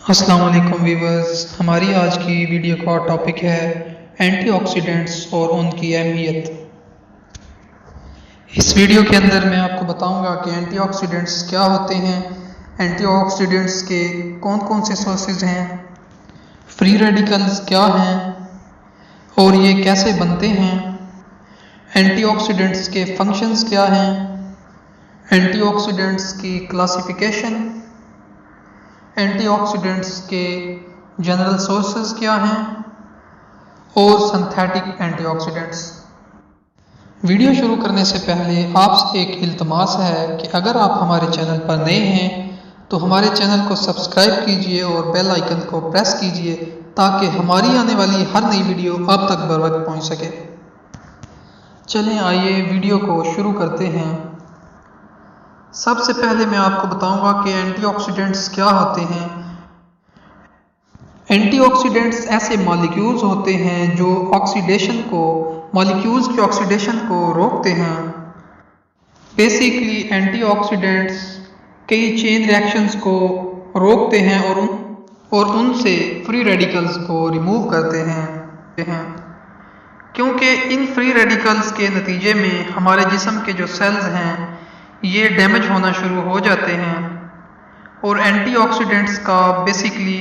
अस्सलाम वालेकुम वीवर्स, हमारी आज की वीडियो का टॉपिक है एंटीऑक्सीडेंट्स और उनकी अहमियत। इस वीडियो के अंदर मैं आपको बताऊंगा कि एंटीऑक्सीडेंट्स क्या होते हैं, एंटीऑक्सीडेंट्स के कौन कौन से सोर्सेज हैं, फ्री रेडिकल्स क्या हैं और ये कैसे बनते हैं, एंटीऑक्सीडेंट्स के फंक्शंस क्या हैं, एंटीऑक्सीडेंट्स की क्लासिफिकेशन, एंटीऑक्सीडेंट्स के जनरल सोर्सेज क्या हैं और सिंथेटिक एंटीऑक्सीडेंट्स। वीडियो शुरू करने से पहले आपसे एक इल्तमास है कि अगर आप हमारे चैनल पर नए हैं तो हमारे चैनल को सब्सक्राइब कीजिए और बेल आइकन को प्रेस कीजिए ताकि हमारी आने वाली हर नई वीडियो आप तक बर वक्त पहुँच सके। चलें आइए वीडियो को शुरू करते हैं। सबसे पहले मैं आपको बताऊंगा कि एंटीऑक्सीडेंट्स क्या होते हैं। एंटीऑक्सीडेंट्स ऐसे मॉलिक्यूल्स होते हैं जो मॉलिक्यूल्स की ऑक्सीडेशन को रोकते हैं। बेसिकली एंटीऑक्सीडेंट्स कई चेन रिएक्शंस को रोकते हैं और उनसे फ्री रेडिकल्स को रिमूव करते हैं क्योंकि इन फ्री रेडिकल्स के नतीजे में हमारे जिस्म के जो सेल्स हैं ये डैमेज होना शुरू हो जाते हैं और एंटीऑक्सीडेंट्स का बेसिकली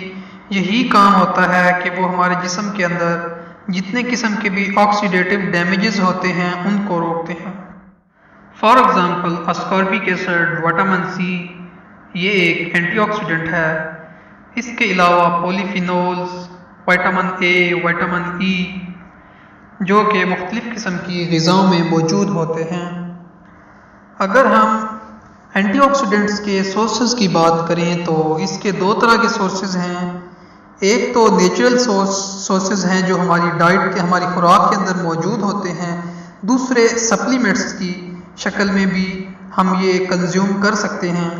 यही काम होता है कि वो हमारे जिस्म के अंदर जितने किस्म के भी ऑक्सीडेटिव डैमेजेस होते हैं उनको रोकते हैं। For example ascorbic acid, vitamin C ये एक एंटीऑक्सीडेंट है। इसके अलावा polyphenols, vitamin A, vitamin E जो कि मुख्तलिफ़ किस्म की ग़िज़ाओं में मौजूद होते हैं। अगर हम एंटीऑक्सीडेंट्स के सोर्सेज की बात करें तो इसके दो तरह के सोर्सेज हैं। एक तो नेचुरल सोर्सेज हैं जो हमारी डाइट के हमारी खुराक के अंदर मौजूद होते हैं। दूसरे सप्लीमेंट्स की शक्ल में भी हम ये कंज्यूम कर सकते हैं।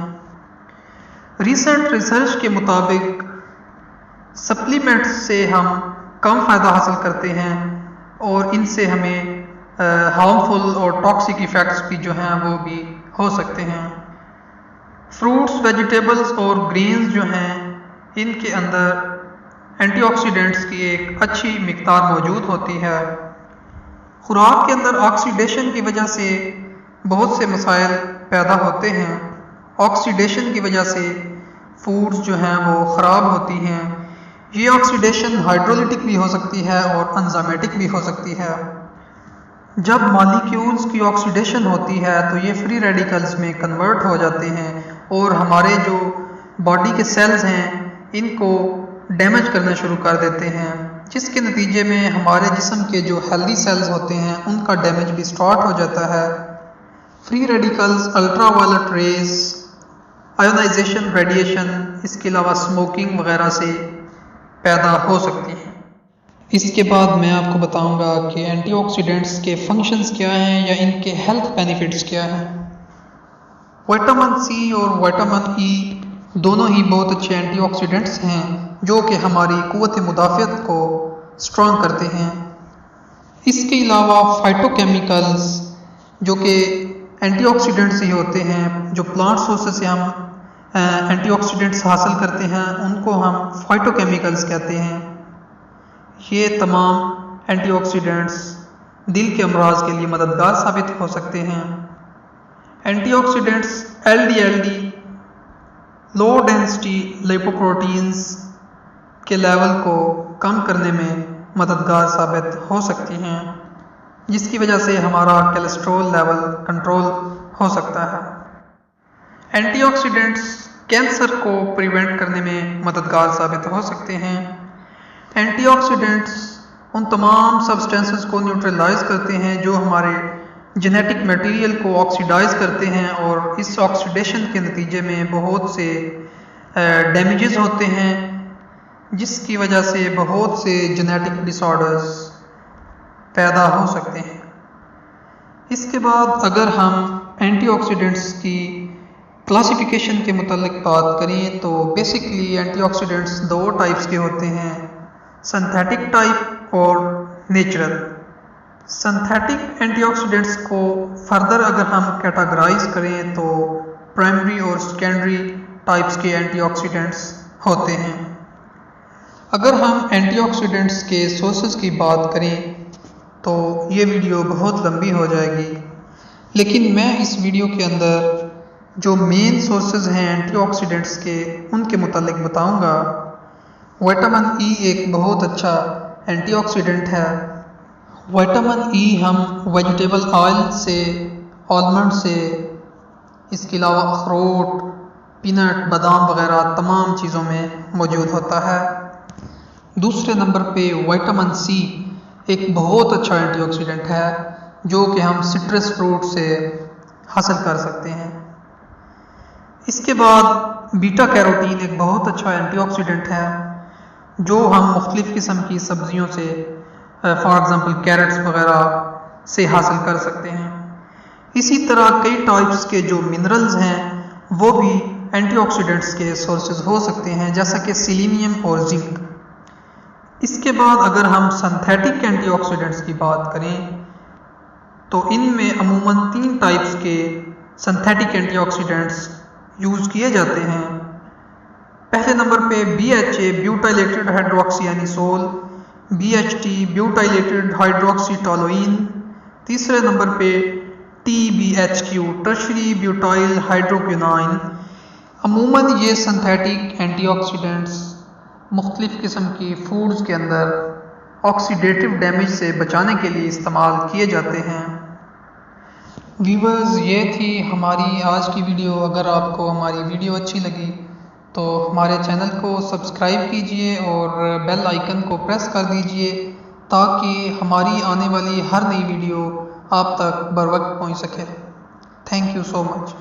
रिसेंट रिसर्च के मुताबिक सप्लीमेंट्स से हम कम फ़ायदा हासिल करते हैं और इनसे हमें हार्मफुल और टॉक्सिक इफ़ेक्ट्स भी जो हैं वो भी हो सकते हैं। फ्रूट्स, वेजिटेबल्स और ग्रेन्स जो हैं इनके अंदर एंटीऑक्सीडेंट्स की एक अच्छी मिक़दार मौजूद होती है। खुराक के अंदर ऑक्सीडेशन की वजह से बहुत से मसाइल पैदा होते हैं। ऑक्सीडेशन की वजह से फूड्स जो हैं वो ख़राब होती हैं। ये ऑक्सीडेशन हाइड्रोलिटिक भी हो सकती है और एंजाइमेटिक भी हो सकती है। जब मॉलिक्यूल्स की ऑक्सीडेशन होती है तो ये फ्री रेडिकल्स में कन्वर्ट हो जाते हैं और हमारे जो बॉडी के सेल्स हैं इनको डैमेज करना शुरू कर देते हैं, जिसके नतीजे में हमारे जिस्म के जो हेल्दी सेल्स होते हैं उनका डैमेज भी स्टार्ट हो जाता है। Free radicals, ultraviolet rays, ionization radiation, इसके अलावा स्मोकिंग वगैरह से पैदा हो सकती हैं। इसके बाद मैं आपको बताऊंगा कि एंटीऑक्सीडेंट्स के फंक्शंस क्या हैं या इनके हेल्थ बेनिफिट्स क्या हैं। विटामिन सी और विटामिन ई दोनों ही बहुत अच्छे एंटीऑक्सीडेंट्स हैं जो कि हमारी क़ुव्वत मुदाफ़ियत को स्ट्रॉन्ग करते हैं। इसके अलावा फाइटोकेमिकल्स जो कि एंटीऑक्सीडेंट्स ही होते हैं, जो प्लांट सोर्सेज से हम एंटीऑक्सीडेंट्स हासिल करते हैं उनको हम फाइटोकेमिकल्स कहते हैं। ये तमाम एंटीऑक्सीडेंट्स दिल के अमराज के लिए मददगार साबित हो सकते हैं। Antioxidants LDLD low density lipoproteins के लेवल को कम करने में मददगार साबित हो सकती हैं, जिसकी वजह से हमारा कोलेस्ट्रॉल लेवल कंट्रोल हो सकता है। एंटीऑक्सीडेंट्स कैंसर को प्रिवेंट करने में मददगार साबित हो सकते हैं। एंटीऑक्सीडेंट्स उन तमाम सब्सटेंसेस को न्यूट्रलाइज करते हैं जो हमारे जेनेटिक मटेरियल को ऑक्सीडाइज करते हैं और इस ऑक्सीडेशन के नतीजे में बहुत से डैमेजेस होते हैं, जिसकी वजह से बहुत से जेनेटिक डिसऑर्डर्स पैदा हो सकते हैं। इसके बाद अगर हम एंटीऑक्सीडेंट्स की क्लासिफिकेशन के मुतालिक बात करें तो बेसिकली एंटीऑक्सीडेंट्स दो टाइप्स के होते हैं, सिंथेटिक टाइप और नेचुरल। सिंथेटिक एंटीऑक्सीडेंट्स को फर्दर अगर हम कैटेगराइज करें तो प्राइमरी और सेकेंडरी टाइप्स के एंटीऑक्सीडेंट्स होते हैं। अगर हम एंटीऑक्सीडेंट्स के सोर्सेज की बात करें तो ये वीडियो बहुत लंबी हो जाएगी, लेकिन मैं इस वीडियो के अंदर जो मेन सोर्सेज हैं एंटीऑक्सीडेंट्स के उनके मुतालिक बताऊंगा। विटामिन ई एक बहुत अच्छा एंटीऑक्सीडेंट है। विटामिन ई हम वेजिटेबल ऑयल से, आलमंड से, इसके अलावा अखरोट, पीनट, बादाम वगैरह तमाम चीज़ों में मौजूद होता है। दूसरे नंबर पे विटामिन सी एक बहुत अच्छा एंटीऑक्सीडेंट है जो कि हम सिट्रस फ्रूट से हासिल कर सकते हैं। इसके बाद बीटा कैरोटीन एक बहुत अच्छा एंटीऑक्सीडेंट है जो हम मुख्तलिफ़ किस्म की सब्जियों से, फॉर एग्ज़ाम्पल कैरेट्स वगैरह से हासिल कर सकते हैं। इसी तरह कई टाइप्स के जो मिनरल्स हैं वो भी एंटीऑक्सीडेंट्स के सोर्सेज हो सकते हैं, जैसा कि सिलीनियम और जिंक। इसके बाद अगर हम सिंथेटिक एंटीऑक्सीडेंट्स की बात करें तो इनमें अमूमन 3 टाइप्स के सिंथेटिक एंटीऑक्सीडेंट्स यूज़ किए जाते हैं। पहले नंबर पे BHA ब्यूटाइलेटेड हाइड्रोक्सीएनिसोल, BHT ब्यूटाइलेटेड हाइड्रोक्सीटोलुइन। तीसरे नंबर पे TBHQ टर्शरी ब्यूटाइल हाइड्रोक्विनोन। अमूमन ये सिंथेटिक एंटीऑक्सीडेंट्स मुख्तलिफ़ किस्म की फूड्स के अंदर ऑक्सीडेटिव डैमेज से बचाने के लिए इस्तेमाल किए जाते हैं। व्यूअर्स, ये थी हमारी आज की वीडियो। अगर आपको हमारी वीडियो अच्छी लगी तो हमारे चैनल को सब्सक्राइब कीजिए और बेल आइकन को प्रेस कर दीजिए ताकि हमारी आने वाली हर नई वीडियो आप तक बर वक्त पहुँच सके। Thank you so much.